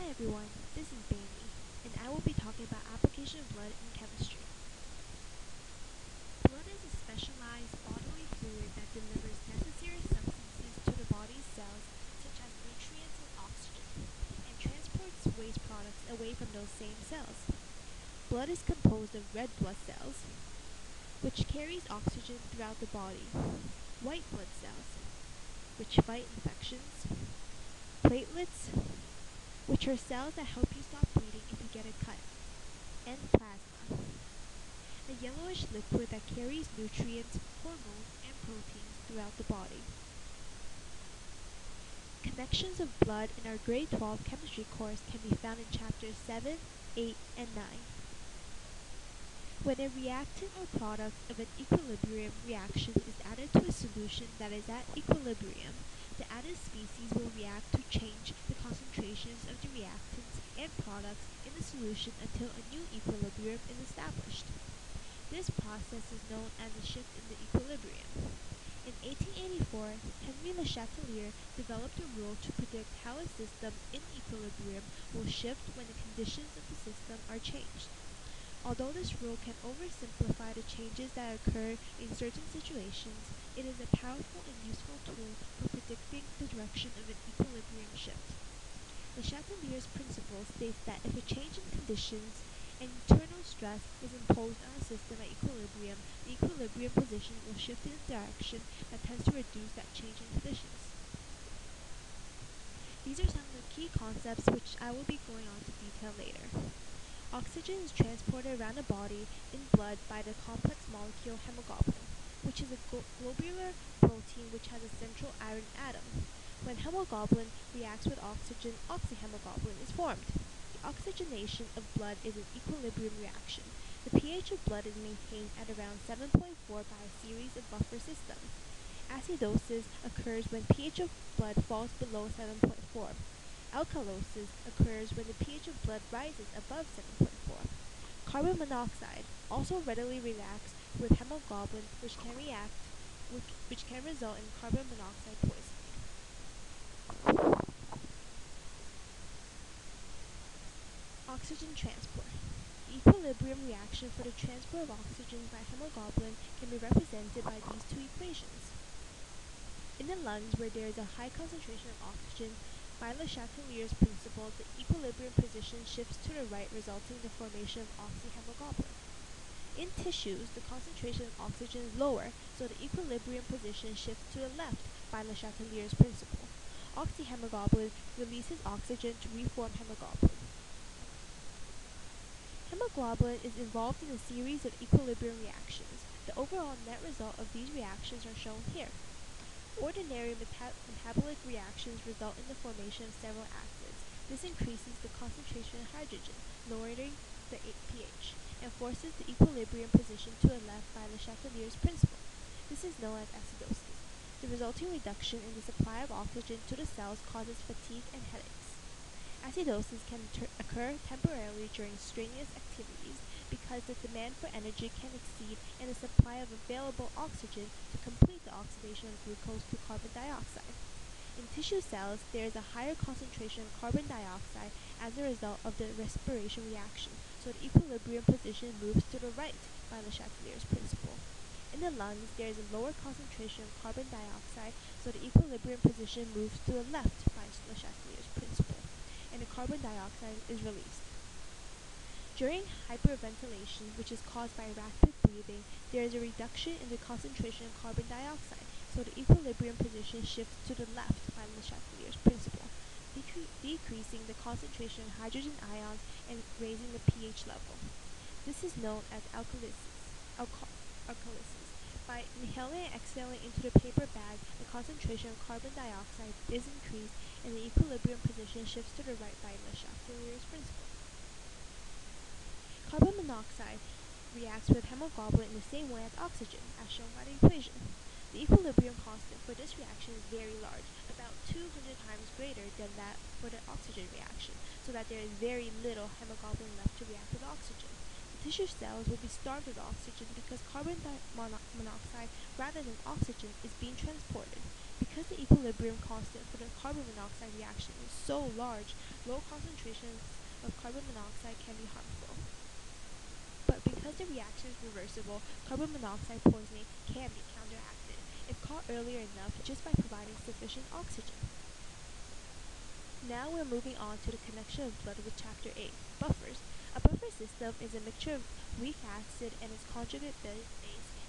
Hi everyone, this is Benee, and I will be talking about application of blood in chemistry. Blood is a specialized bodily fluid that delivers necessary substances to the body's cells, such as nutrients and oxygen, and transports waste products away from those same cells. Blood is composed of red blood cells, which carries oxygen throughout the body, white blood cells, which fight infections, platelets, which are cells that help you stop bleeding if you get a cut, and plasma, a yellowish liquid that carries nutrients, hormones, and proteins throughout the body. Connections of blood in our grade 12 chemistry course can be found in chapters 7, 8, and 9. When a reactant or product of an equilibrium reaction is added to a solution that is at equilibrium, the added species will react to change the concentrations of the reactants and products in the solution until a new equilibrium is established. This process is known as a shift in the equilibrium. In 1884, Henry Le Chatelier developed a rule to predict how a system in equilibrium will shift when the conditions of the system are changed. Although this rule can oversimplify the changes that occur in certain situations, it is a powerful and useful tool for predicting the direction of an equilibrium shift. Le Chatelier's principle states that if a change in conditions and internal stress is imposed on a system at equilibrium, the equilibrium position will shift in a direction that tends to reduce that change in conditions. These are some of the key concepts which I will be going on to detail later. Oxygen is transported around the body in blood by the complex molecule hemoglobin, which is a globular protein which has a central iron atom. When hemoglobin reacts with oxygen, oxyhemoglobin is formed. The oxygenation of blood is an equilibrium reaction. The pH of blood is maintained at around 7.4 by a series of buffer systems. Acidosis occurs when pH of blood falls below 7.4. Alkalosis occurs when the pH of blood rises above 7.4. Carbon monoxide also readily reacts with hemoglobin, which can result in carbon monoxide poisoning. Oxygen transport. The equilibrium reaction for the transport of oxygen by hemoglobin can be represented by these two equations. In the lungs, where there is a high concentration of oxygen, by Le Chatelier's principle, the equilibrium position shifts to the right, resulting in the formation of oxyhemoglobin. In tissues, the concentration of oxygen is lower, so the equilibrium position shifts to the left by Le Chatelier's principle. Oxyhemoglobin releases oxygen to reform hemoglobin. Hemoglobin is involved in a series of equilibrium reactions. The overall net result of these reactions are shown here. Ordinary metabolic reactions result in the formation of several acids. This increases the concentration of hydrogen, lowering the pH, and forces the equilibrium position to the left by Le Chatelier's principle. This is known as acidosis. The resulting reduction in the supply of oxygen to the cells causes fatigue and headaches. Acidosis can occur temporarily during strenuous activities because the demand for energy can exceed and the supply of available oxygen to complete the oxidation of glucose to carbon dioxide. In tissue cells, there is a higher concentration of carbon dioxide as a result of the respiration reaction, so the equilibrium position moves to the right by Le Chatelier's principle. In the lungs, there is a lower concentration of carbon dioxide, so the equilibrium position moves to the left by Le Chatelier's principle, and the carbon dioxide is released. During hyperventilation, which is caused by rapid breathing, there is a reduction in the concentration of carbon dioxide, so the equilibrium position shifts to the left by Le Chatelier's principle, decreasing the concentration of hydrogen ions and raising the pH level. This is known as alkalysis. By inhaling and exhaling into the paper bag, the concentration of carbon dioxide is increased and the equilibrium position shifts to the right by Le Chatelier's principle. Carbon monoxide reacts with hemoglobin in the same way as oxygen, as shown by the equation. The equilibrium constant for this reaction is very large, about 200 times greater than that for the oxygen reaction, so that there is very little hemoglobin left to react with oxygen. The tissue cells will be starved of oxygen because carbon monoxide, rather than oxygen, is being transported. Because the equilibrium constant for the carbon monoxide reaction is so large, low concentrations of carbon monoxide can be harmful. But because the reaction is reversible, carbon monoxide poisoning can be counteracted if caught earlier enough just by providing sufficient oxygen. Now we're moving on to the connection of blood with Chapter 8, buffers. A buffer system is a mixture of weak acid and its conjugate base,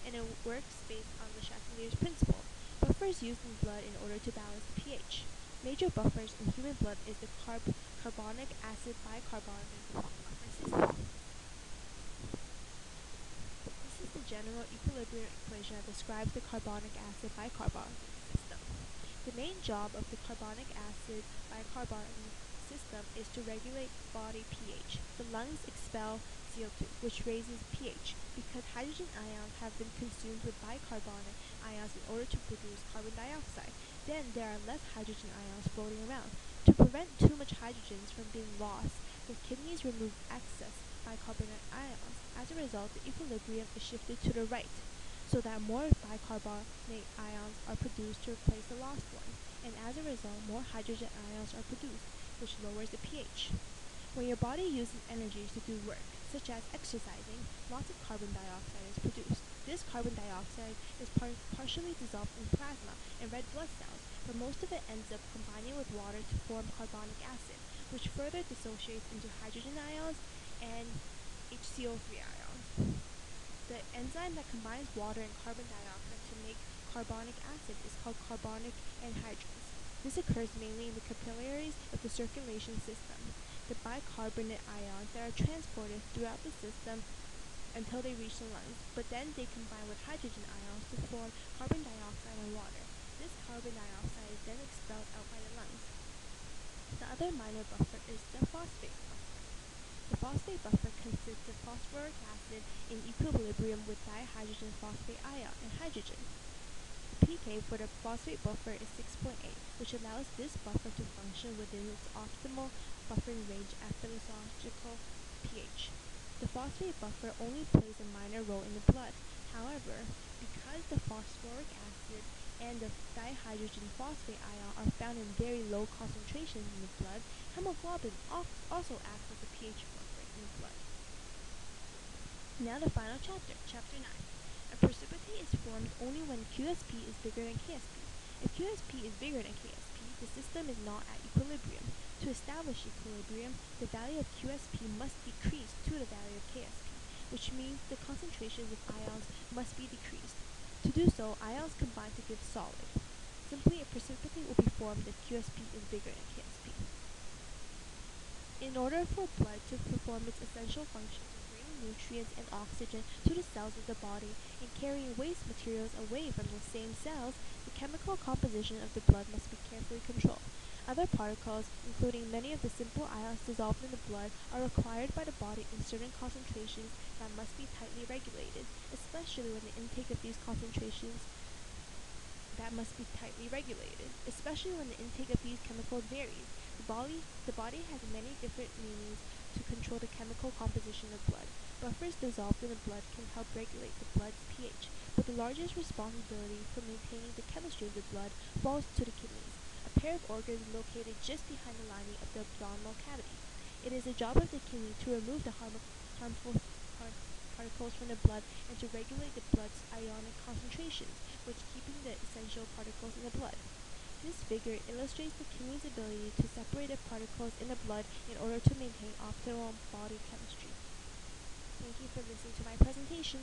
and it works based on Le Chatelier's principle. Buffers used in blood in order to balance the pH. Major buffers in human blood is the carbonic acid bicarbonate buffer system. This is the general equilibrium equation that describes the carbonic acid bicarbonate system. The main job of the carbonic acid bicarbonate system is to regulate body pH. The lungs expel CO2, which raises pH, because hydrogen ions have been consumed with bicarbonate ions in order to produce carbon dioxide. Then there are less hydrogen ions floating around. To prevent too much hydrogens from being lost, the kidneys remove excess bicarbonate ions. As a result, the equilibrium is shifted to the right, so that more bicarbonate ions are produced to replace the lost ones, and as a result, more hydrogen ions are produced, which lowers the pH. When your body uses energy to do work, such as exercising, lots of carbon dioxide is produced. This carbon dioxide is partially dissolved in plasma and red blood cells, but most of it ends up combining with water to form carbonic acid, which further dissociates into hydrogen ions and HCO3 ions. The enzyme that combines water and carbon dioxide to make carbonic acid is called carbonic anhydrase. This occurs mainly in the capillaries of the circulation system. The bicarbonate ions that are transported throughout the system until they reach the lungs, but then they combine with hydrogen ions to form carbon dioxide and water. This carbon dioxide is then expelled out by the lungs. The other minor buffer is the phosphate buffer. The phosphate buffer consists of phosphoric acid in equilibrium with dihydrogen phosphate ion and hydrogen. The pK for the phosphate buffer is 6.8, which allows this buffer to function within its optimal buffering range at physiological pH. The phosphate buffer only plays a minor role in the blood. However, because the phosphoric acid and the dihydrogen phosphate ion are found in very low concentrations in the blood, hemoglobin also acts as a pH buffer in the blood. Now the final chapter, Chapter 9. A precipitate is formed only when QSP is bigger than KSP. If QSP is bigger than KSP, the system is not at equilibrium. To establish equilibrium, the value of QSP must decrease to the value of KSP, which means the concentrations of ions must be decreased. To do so, ions combine to give solid. Simply, a precipitate will be formed if QSP is bigger than KSP. In order for blood to perform its essential functions of bringing nutrients and oxygen to the cells of the body and carrying waste materials away from the same cells, the chemical composition of the blood must be carefully controlled. Other particles, including many of the simple ions dissolved in the blood, are required by the body in certain concentrations that must be tightly regulated, especially when the intake of these chemicals varies. The body has many different means to control the chemical composition of blood. Buffers dissolved in the blood can help regulate the blood's pH, but the largest responsibility for maintaining the chemistry of the blood falls to the kidneys, a pair of organs located just behind the lining of the abdominal cavity. It is the job of the kidney to remove the harmful particles from the blood and to regulate the blood's ionic concentrations, which keeping the essential particles in the blood. This figure illustrates the kidney's ability to separate the particles in the blood in order to maintain optimal body chemistry. Thank you for listening to my presentation.